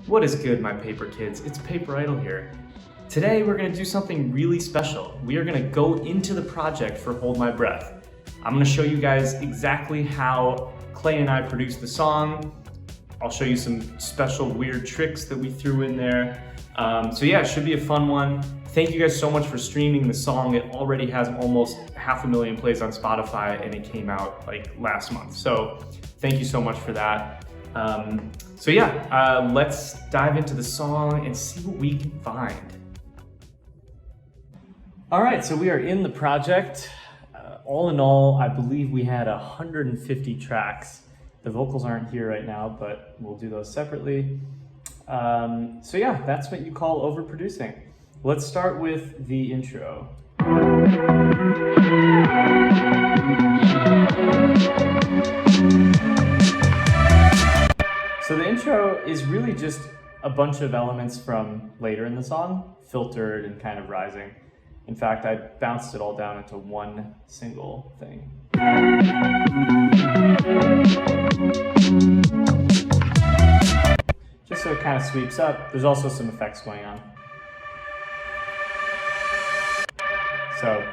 What is good, my paper kids? It's Paper Idol here. Today we're going to do something really special. We are going to go into the project for Hold My Breath. I'm going to show you guys exactly how Clay and I produced the song. I'll show you some special weird tricks that we threw in there. So yeah, it should be a fun one. Thank you guys so much for streaming the song. It already has almost 500,000 plays on Spotify and it came out like last month. So thank you so much for that. So yeah, let's dive into the song and see what we can find. All right, so we are in the project. All in all, I believe we had 150 tracks. The vocals aren't here right now, but we'll do those separately. So yeah, that's what you call overproducing. Let's start with the intro. So the intro is really just a bunch of elements from later in the song, filtered and kind of rising. In fact, I bounced it all down into one single thing. Just so it kind of sweeps up. There's also some effects going on. So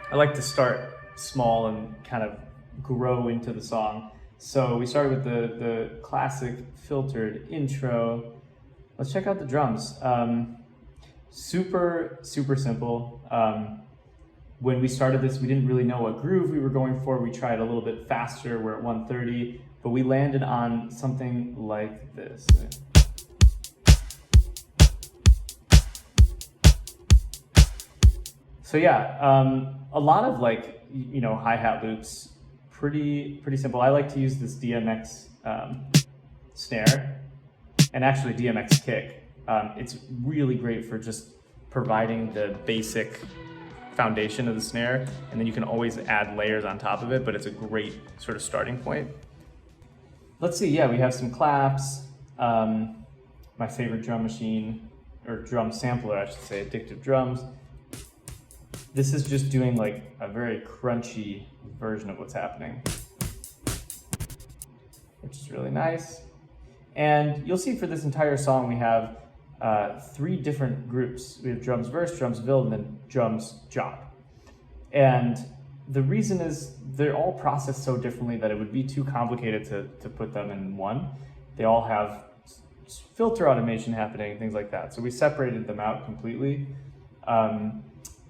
I like to start small and kind of grow into the song. So we started with the classic filtered intro. Let's check out the drums. Super simple. When we started this, we didn't really know what groove we were going for. We tried a little bit faster. We're at 130, but we landed on something like this. So yeah, a lot of like, you know, hi-hat loops, pretty simple. I like to use this DMX snare and actually DMX kick. It's really great for just providing the basic foundation of the snare, and then you can always add layers on top of it, but it's a great sort of starting point. Let's see, yeah, we have some claps. My favorite drum machine, or drum sampler, I should say, Addictive Drums. This is just doing like a very crunchy version of what's happening, which is really nice. And you'll see for this entire song, we have 3 different groups. We have drums verse, drums fill, and then drums job. And the reason is they're all processed so differently that it would be too complicated to put them in one. They all have filter automation happening, things like that. So we separated them out completely.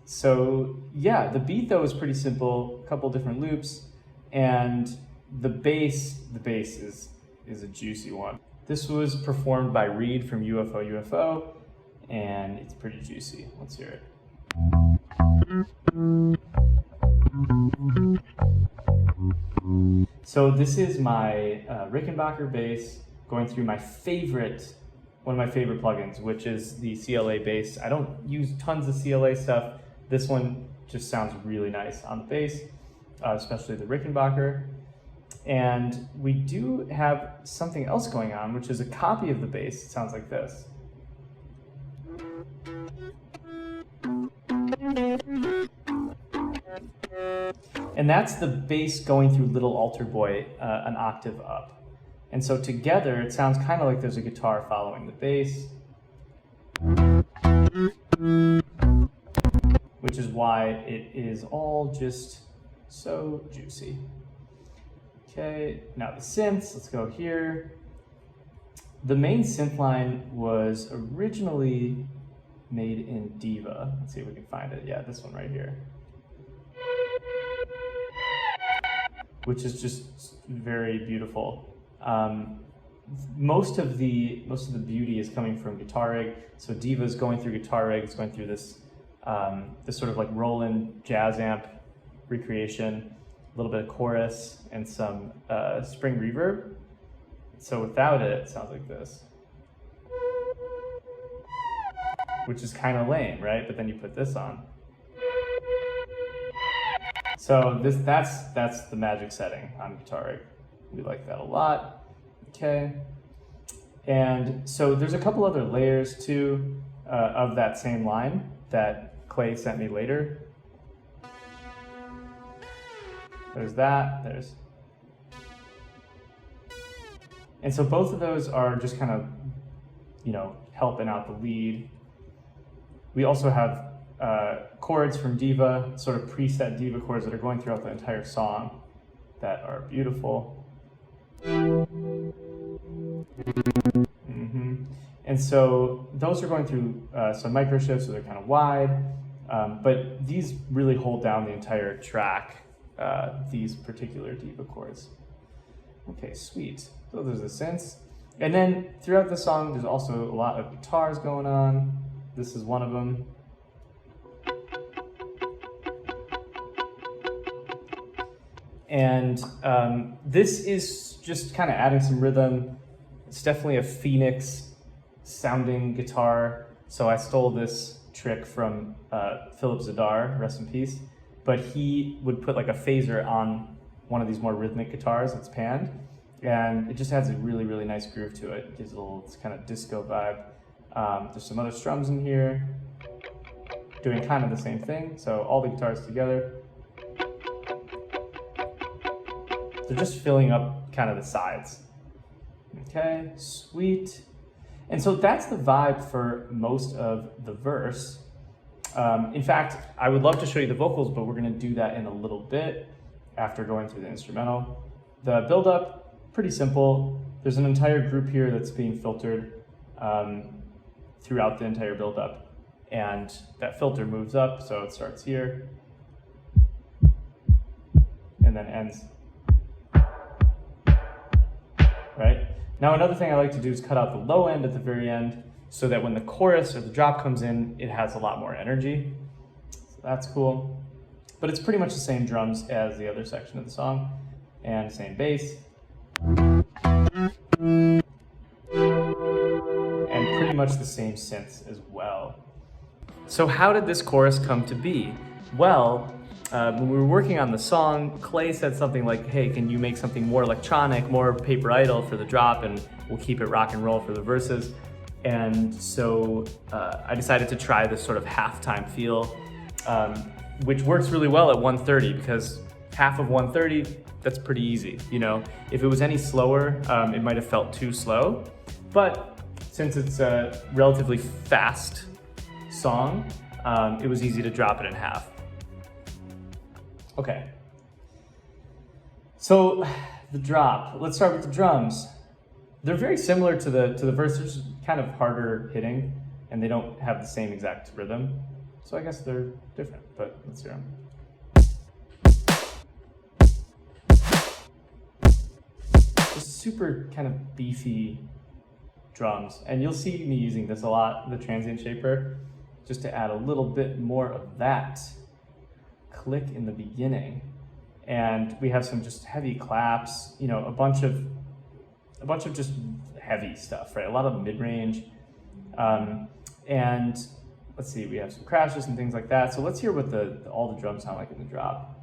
So yeah, the beat though is pretty simple, a couple different loops, and the bass is a juicy one. This was performed by Reed from UFO, and it's pretty juicy. Let's hear it. So this is my Rickenbacker bass going through one of my favorite plugins, which is the CLA bass. I don't use tons of CLA stuff. This one just sounds really nice on the bass, especially the Rickenbacker. And we do have something else going on, which is a copy of the bass. It sounds like this. And that's the bass going through Little Altar Boy an octave up. And so together, it sounds kind of like there's a guitar following the bass, which is why it is all just so juicy. Okay, now the synths, let's go here. The main synth line was originally made in Diva. Let's see if we can find it. Yeah, this one right here. Which is just very beautiful. Most of the beauty is coming from guitar rig. So Diva is going through guitar rig. It's going through this sort of like Roland jazz amp recreation, a little bit of chorus, and some spring reverb. So without it, it sounds like this, which is kind of lame, right? But then you put this on. So that's the magic setting on guitar rig. We like that a lot. Okay. And so there's a couple other layers too of that same line that Clay sent me later. There's that, and so both of those are just kind of helping out the lead. We also have chords from Diva, sort of preset Diva chords that are going throughout the entire song that are beautiful. And so those are going through some micro shifts, so they're kind of wide, but these really hold down the entire track, these particular Diva chords. Okay, sweet. So there's the synths. And then throughout the song, there's also a lot of guitars going on. This is one of them. And this is just kind of adding some rhythm. It's definitely a Phoenix sounding guitar. So I stole this trick from Philip Zadar, rest in peace. But he would put like a phaser on one of these more rhythmic guitars that's panned. And it just adds a really, really nice groove to it. It gives it a little kind of disco vibe. There's some other strums in here doing kind of the same thing. So all the guitars together. They're just filling up kind of the sides. Okay, sweet. And so that's the vibe for most of the verse. In fact, I would love to show you the vocals, but we're gonna do that in a little bit after going through the instrumental. The build-up, pretty simple. There's an entire group here that's being filtered throughout the entire build-up. And that filter moves up, so it starts here and then ends. Right? Now another thing I like to do is cut out the low end at the very end so that when the chorus or the drop comes in, it has a lot more energy. So that's cool. But it's pretty much the same drums as the other section of the song and same bass. And pretty much the same synths as well. So how did this chorus come to be? Well, when we were working on the song, Clay said something like, hey, can you make something more electronic, more Paper Idol for the drop, and we'll keep it rock and roll for the verses. And so I decided to try this sort of halftime feel, which works really well at 1:30 because half of 1:30, that's pretty easy. If it was any slower, it might have felt too slow. But since it's a relatively fast song, it was easy to drop it in half. Okay, so the drop. Let's start with the drums. They're very similar to the verse. They're just kind of harder hitting, and they don't have the same exact rhythm. So I guess they're different, but let's hear them. Just super kind of beefy drums, and you'll see me using this a lot, the transient shaper, just to add a little bit more of that click in the beginning. And we have some just heavy claps, a bunch of just heavy stuff, right? A lot of mid-range. And let's see, we have some crashes and things like that. So let's hear what all the drums sound like in the drop.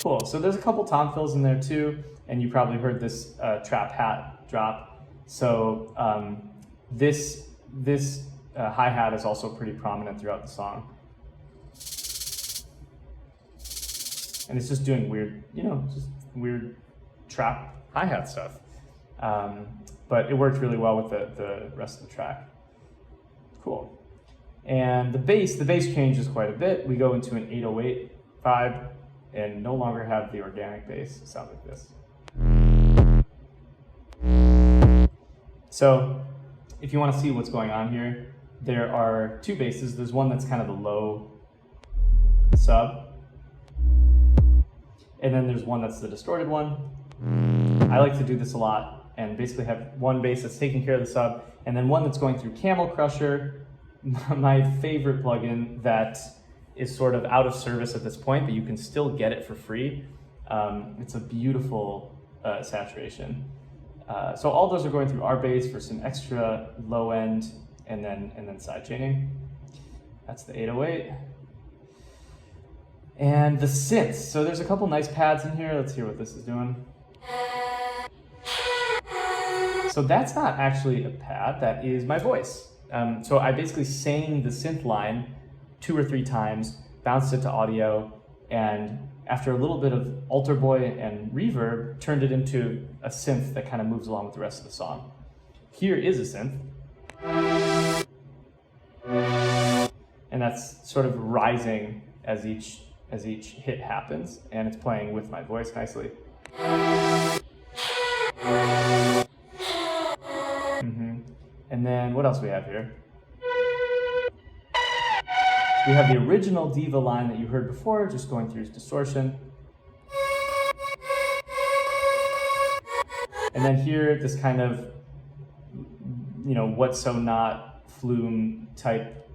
Cool, so there's a couple tom fills in there too, and you probably heard this trap hat drop. So this hi-hat is also pretty prominent throughout the song. And it's just doing weird, just weird trap hi-hat stuff. But it worked really well with the rest of the track. Cool. And the bass changes quite a bit. We go into an 808 vibe and no longer have the organic bass sound like this. So if you want to see what's going on here, there are two basses. There's one that's kind of the low sub, and then there's one that's the distorted one. I like to do this a lot and basically have one bass that's taking care of the sub, and then one that's going through Camel Crusher, my favorite plugin that is sort of out of service at this point, but you can still get it for free. It's a beautiful saturation. So all those are going through our bass for some extra low end and then side chaining. That's the 808. And the synths. So there's a couple nice pads in here. Let's hear what this is doing. So that's not actually a pad, that is my voice. So I basically sang the synth line 2 or 3 times, bounced it to audio, and after a little bit of alter boy and reverb, turned it into a synth that kind of moves along with the rest of the song. Here is a synth, and that's sort of rising as each hit happens, and it's playing with my voice nicely. And then what else we have here? We have the original diva line that you heard before, just going through its distortion. And then here, this kind of, What's So Not flume type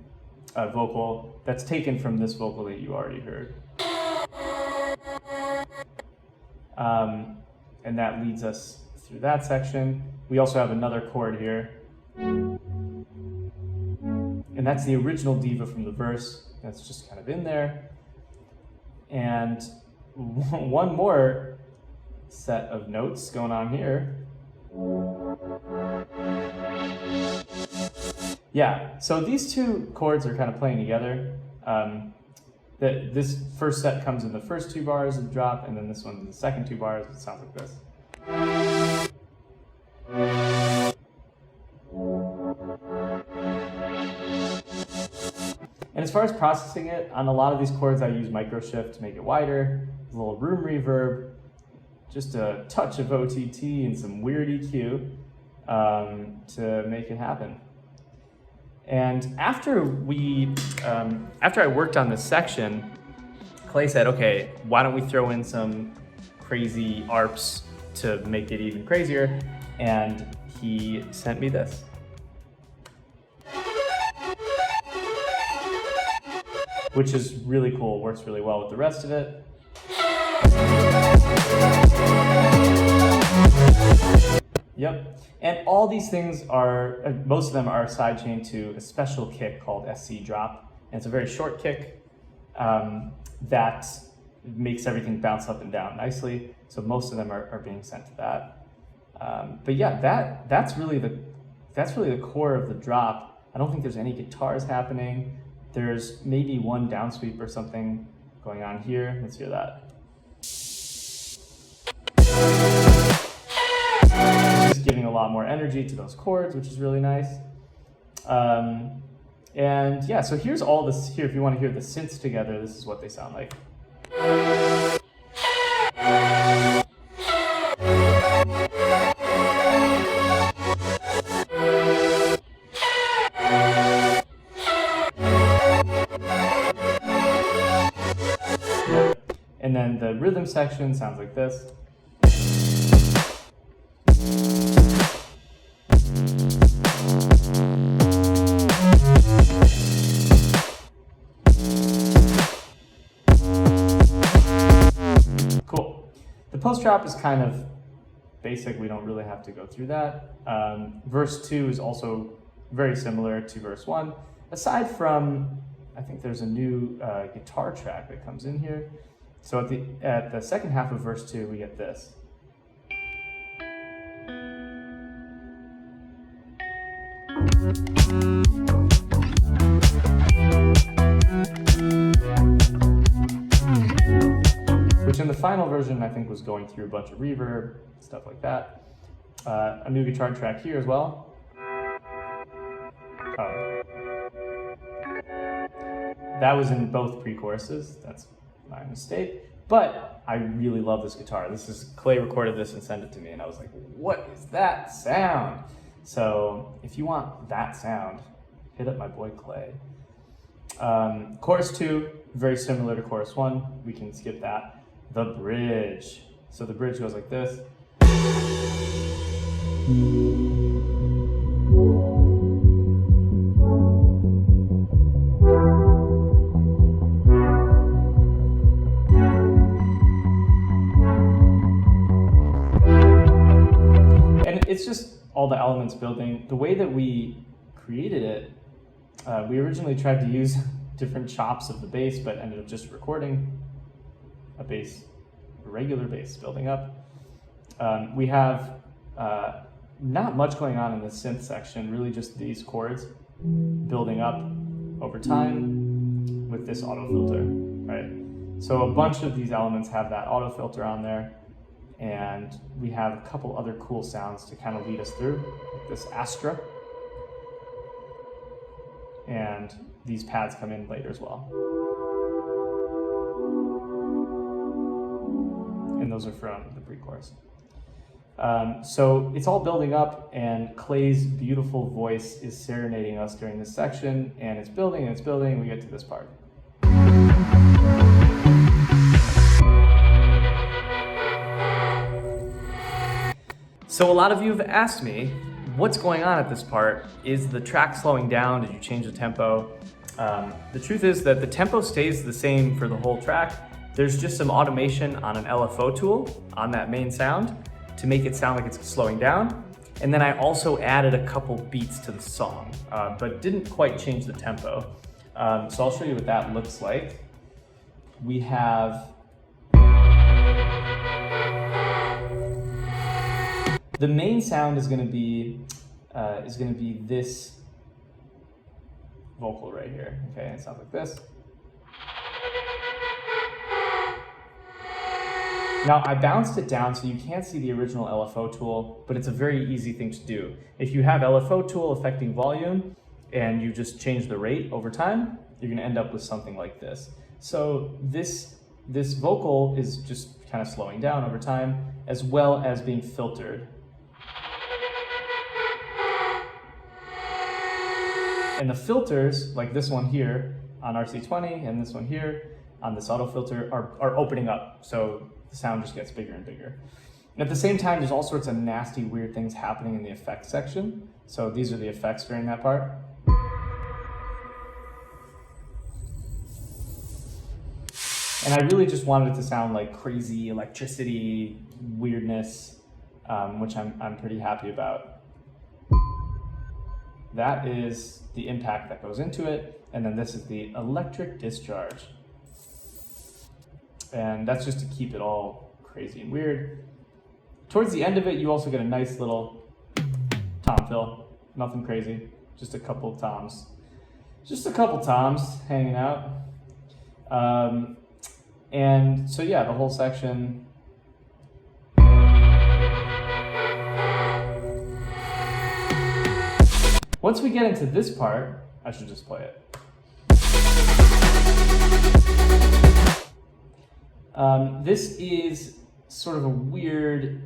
vocal that's taken from this vocal that you already heard. And that leads us through that section. We also have another chord here. And that's the original diva from the verse. That's just kind of in there. And one more set of notes going on here. Yeah, so these two chords are kind of playing together. This first set comes in the first 2 bars of the drop, and then this one in the second 2 bars. It sounds like this. And as far as processing it, on a lot of these chords I use microshift to make it wider, a little room reverb, just a touch of OTT and some weird EQ to make it happen. And after I worked on this section, Clay said, okay, why don't we throw in some crazy ARPs to make it even crazier? And he sent me this. Which is really cool, works really well with the rest of it. Yep, and all these things are, most of them are sidechained to a special kick called SC drop. And it's a very short kick that makes everything bounce up and down nicely. So most of them are being sent to that. But yeah, that's really the core of the drop. I don't think there's any guitars happening. There's maybe one downsweep or something going on here. Let's hear that. Just giving a lot more energy to those chords, which is really nice. And yeah, so here's all this here. If you want to hear the synths together, this is what they sound like. And then the rhythm section sounds like this. Cool. The post drop is kind of basic. We don't really have to go through that. Verse 2 is also very similar to verse 1. Aside from, I think there's a new guitar track that comes in here. So at the second half of verse 2, we get this. Which in the final version, I think, was going through a bunch of reverb, stuff like that. A new guitar track here as well. That was in both pre-choruses. That's my mistake. But I really love this guitar. Clay recorded this and sent it to me, and I was like, what is that sound? So if you want that sound, hit up my boy Clay. Chorus 2, very similar to chorus 1. We can skip that. The bridge. So the bridge goes like this. It's just all the elements building. The way that we created it, we originally tried to use different chops of the bass, but ended up just recording a regular bass building up. We have not much going on in the synth section, really just these chords building up over time with this auto filter, right? So a bunch of these elements have that auto filter on there, and we have a couple other cool sounds to kind of lead us through, like this Astra, and these pads come in later as well. And those are from the pre-chorus. So it's all building up, and Clay's beautiful voice is serenading us during this section, and it's building and it's building, and we get to this part. So a lot of you have asked me, what's going on at this part? Is the track slowing down? Did you change the tempo? The truth is that the tempo stays the same for the whole track. There's just some automation on an LFO tool on that main sound to make it sound like it's slowing down. And then I also added a couple beats to the song, but didn't quite change the tempo. So I'll show you what that looks like. We have the main sound is going to be this vocal right here. Okay, and it sounds like this. Now I bounced it down so you can't see the original LFO tool, but it's a very easy thing to do. If you have LFO tool affecting volume and you just change the rate over time, you're gonna end up with something like this. So this vocal is just kind of slowing down over time, as well as being filtered. And the filters, like this one here on RC20 and this one here on this auto filter, are opening up. So the sound just gets bigger and bigger. And at the same time, there's all sorts of nasty, weird things happening in the effects section. So these are the effects during that part. And I really just wanted it to sound like crazy electricity, weirdness, which I'm pretty happy about. That is the impact that goes into it. And then this is the electric discharge. And that's just to keep it all crazy and weird. Towards the end of it, you also get a nice little tom fill. Nothing crazy, just a couple of toms. Just a couple toms hanging out. And so yeah, the whole section. Once we get into this part, I should just play it. This is sort of a weird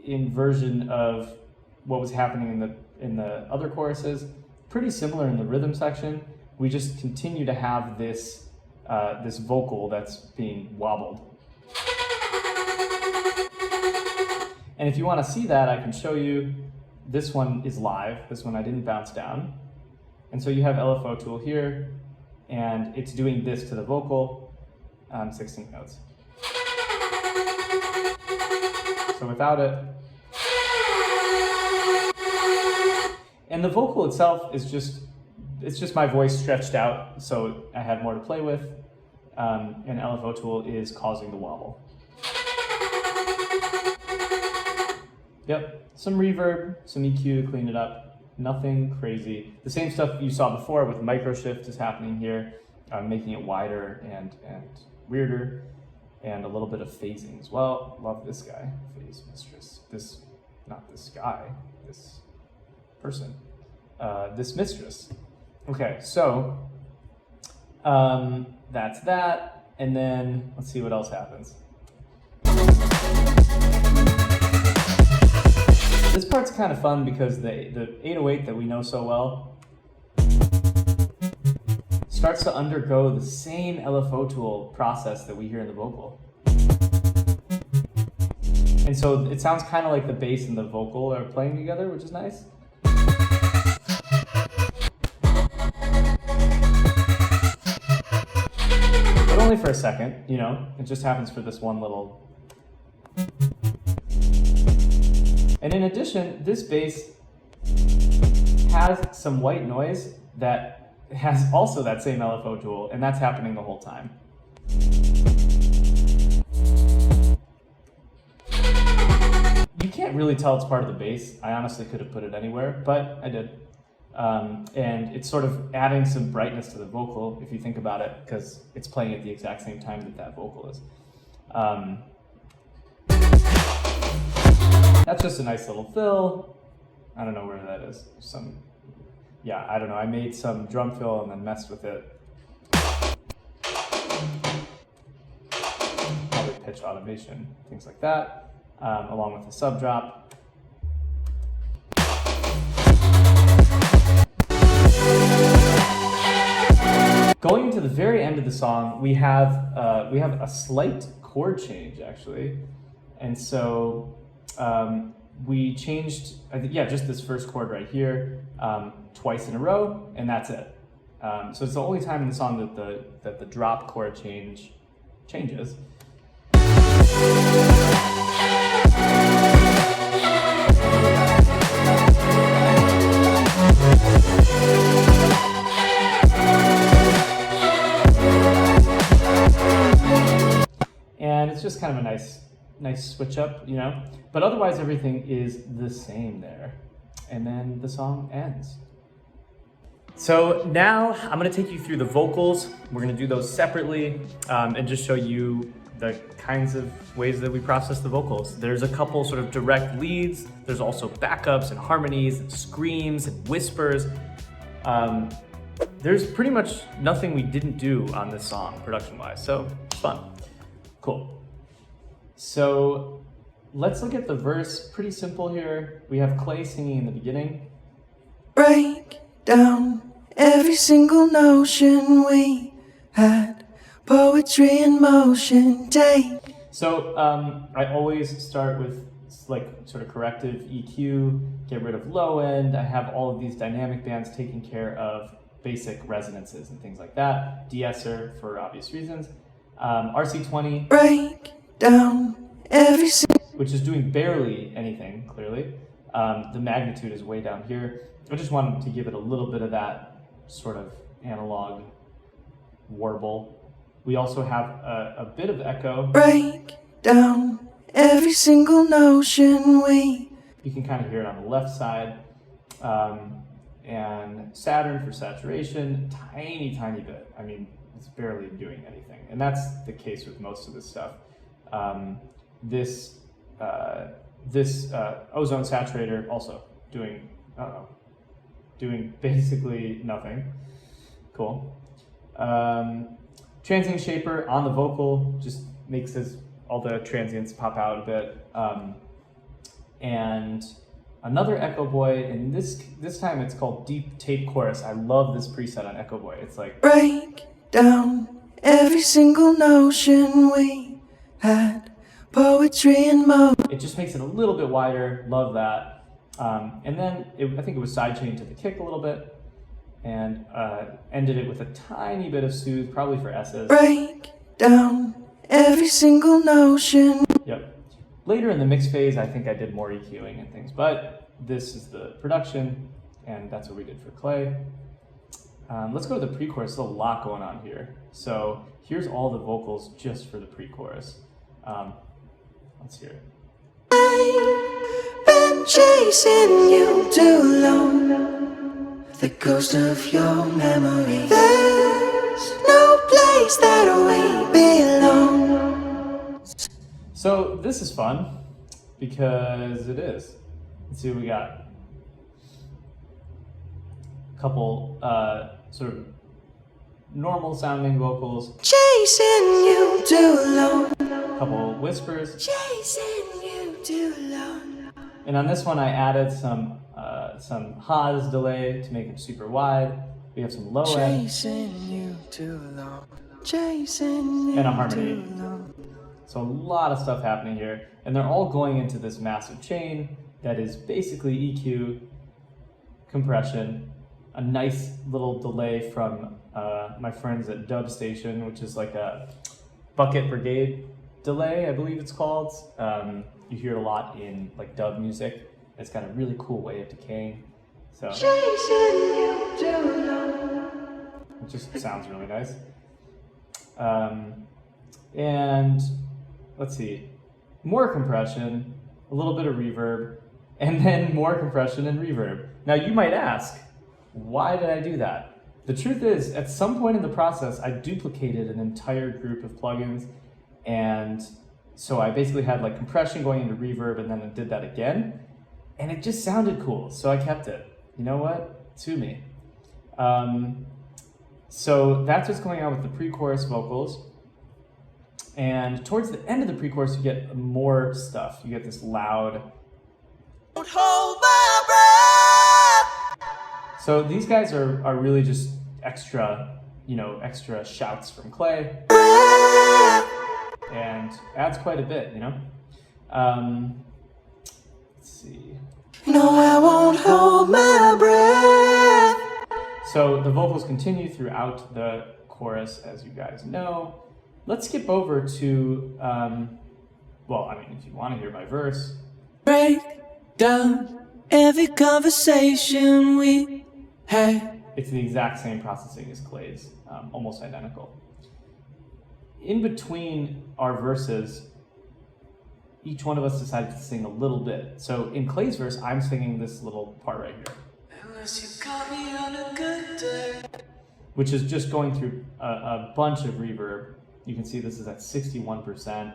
inversion of what was happening in the other choruses. Pretty similar in the rhythm section. We just continue to have this this vocal that's being wobbled. And if you want to see that, I can show you. This one is live. This one I didn't bounce down. And so you have LFO tool here, and it's doing this to the vocal, 16 notes. So without it. And the vocal itself is just my voice stretched out, so I had more to play with. And LFO tool is causing the wobble. Yep, some reverb, some EQ to clean it up. Nothing crazy. The same stuff you saw before with micro shift is happening here, making it wider and weirder, and a little bit of phasing as well. Love this guy, phase mistress. Not this guy, this person, this mistress. Okay, so that's that, and then let's see what else happens. This part's kind of fun because the 808 that we know so well starts to undergo the same LFO tool process that we hear in the vocal. And so it sounds kind of like the bass and the vocal are playing together, which is nice. But only for a second, you know, it just happens for this one little. And in addition, this bass has some white noise that has also that same LFO tool, and that's happening the whole time. You can't really tell it's part of the bass. I honestly could have put it anywhere, but I did. And it's sort of adding some brightness to the vocal, if you think about it, because it's playing at the exact same time that that vocal is. That's just a nice little fill. I don't know where that is. Yeah, I don't know. I made some drum fill and then messed with it. Probably pitch automation, things like that, along with the sub drop. Going into the very end of the song, we have a slight chord change actually, and so we changed, I think, yeah, just this first chord right here twice in a row, and that's it. So it's the only time in the song that the drop chord changes. And it's just kind of a nice switch up, you know? But otherwise everything is the same there. And then the song ends. So now I'm gonna take you through the vocals. We're gonna do those separately and just show you the kinds of ways that we process the vocals. There's a couple sort of direct leads. There's also backups and harmonies and screams and whispers. There's pretty much nothing we didn't do on this song production-wise, so it's fun. Cool. So let's look at the verse. Pretty simple here. We have Clay singing in the beginning. Break down every single notion we had. Poetry in motion, take. So I always start with like sort of corrective EQ, get rid of low end. I have all of these dynamic bands taking care of basic resonances and things like that. De-esser for obvious reasons. RC20. Break down every which is doing barely anything, clearly. The magnitude is way down here. I just wanted to give it a little bit of that sort of analog warble. We also have a bit of echo. Break down every single notion we. You can kind of hear it on the left side. And Saturn for saturation, tiny bit. I mean, it's barely doing anything. And that's the case with most of this stuff. This ozone saturator also doing basically nothing. Cool. Transient shaper on the vocal just makes all the transients pop out a bit. And another Echo Boy, and this time it's called Deep Tape Chorus. I love this preset on Echo Boy. It's like break down every single notion we had. Poetry in mode. It just makes it a little bit wider. Love that. And then I think it was sidechained to the kick a little bit, and ended it with a tiny bit of soothe, probably for S's. Break down every single notion. Yep. Later in the mix phase, I think I did more EQing and things, but this is the production, and that's what we did for Clay. Let's go to the pre-chorus. There's a lot going on here. So here's all the vocals just for the pre-chorus. Let's hear it. I've been chasing you too long. The ghost of your memory. There's no place that we belong. So this is fun because it is. Let's see what we got. A couple sort of normal sounding vocals. Chasing you too long. A couple whispers. Chasing you too long. And on this one I added some Haas delay to make it super wide. We have some low end. Chasing you too long. Chasing you and a harmony. too long. So a lot of stuff happening here, and they're all going into this massive chain that is basically EQ, compression, a nice little delay from my friends at Dub Station, which is like a bucket brigade delay, I believe it's called. You hear it a lot in like dub music. It's got a really cool way of decaying. So Chasing you too long. it just sounds really nice. And let's see, more compression, a little bit of reverb, and then more compression and reverb. Now you might ask, Why did I do that? The truth is, at some point in the process, I duplicated an entire group of plugins, and so I basically had like compression going into reverb, and then I did that again, and it just sounded cool, so I kept it. You know what? Sue me. So that's what's going on with the pre-chorus vocals. And towards the end of the pre-chorus, you get more stuff. You get this loud. Don't hold my breath. So these guys are really just extra, extra shouts from Clay. And adds quite a bit, Let's see. No, I won't hold my breath. So the vocals continue throughout the chorus, as you guys know. Let's skip over to, if you want to hear my verse. Break down every conversation we had. It's the exact same processing as Clay's, almost identical. In between our verses, each one of us decided to sing a little bit. So in Clay's verse, I'm singing this little part right here, Unless you caught me on a good day. which is just going through a bunch of reverb. You can see this is at 61%.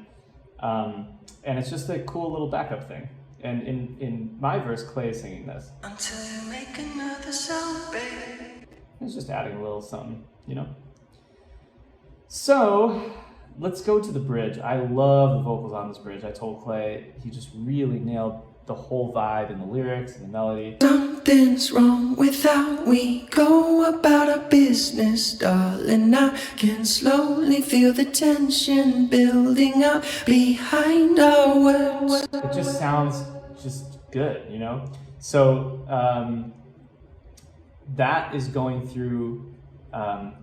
And it's just a cool little backup thing. And in my verse, Clay is singing this. Until you make another sound, baby. It's just adding a little something, So let's go to the bridge. I love the vocals on this bridge. I told Clay he just really nailed the whole vibe and the lyrics and the melody. Something's wrong with how we go about our business, darling. I can slowly feel the tension building up behind our words. It just sounds just good, So that is going through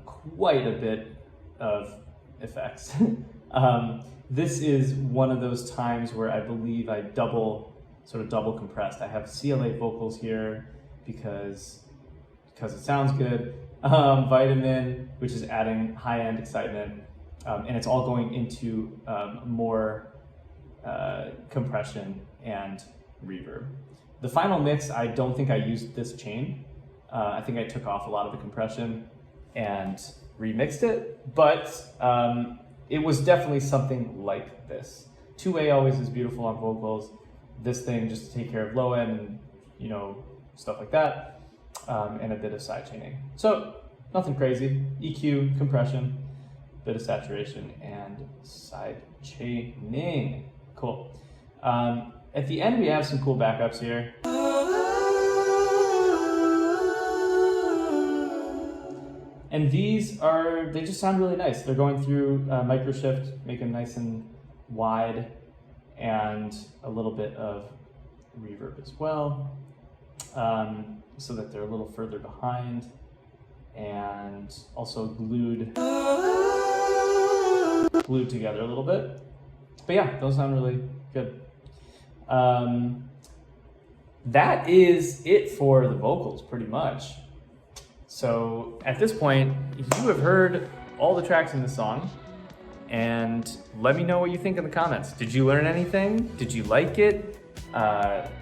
quite a bit of effects. This is one of those times where I believe I double compressed. I have CLA vocals here because it sounds good. Vitamin, which is adding high-end excitement, and it's all going into more compression and reverb. The final mix, I don't think I used this chain. I think I took off a lot of the compression and remixed it, but it was definitely something like this. 2A always is beautiful on vocals. This thing just to take care of low end and stuff like that, and a bit of side chaining. So nothing crazy. EQ, compression, bit of saturation, and side chaining. Cool. At the end, we have some cool backups here. And they just sound really nice. They're going through micro shift, make them nice and wide, and a little bit of reverb as well, so that they're a little further behind, and also glued together a little bit. But yeah, those sound really good. That is it for the vocals, pretty much. So at this point, you have heard all the tracks in the song, and let me know what you think in the comments. Did you learn anything? Did you like it?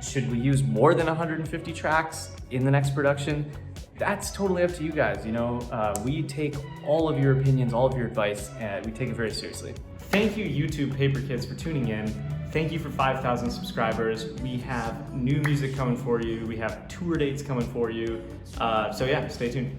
Should we use more than 150 tracks in the next production? That's totally up to you guys. We take all of your opinions, all of your advice, and we take it very seriously. Thank you, YouTube Paper Kids, for tuning in. Thank you for 5,000 subscribers. We have new music coming for you. We have tour dates coming for you. So yeah, stay tuned.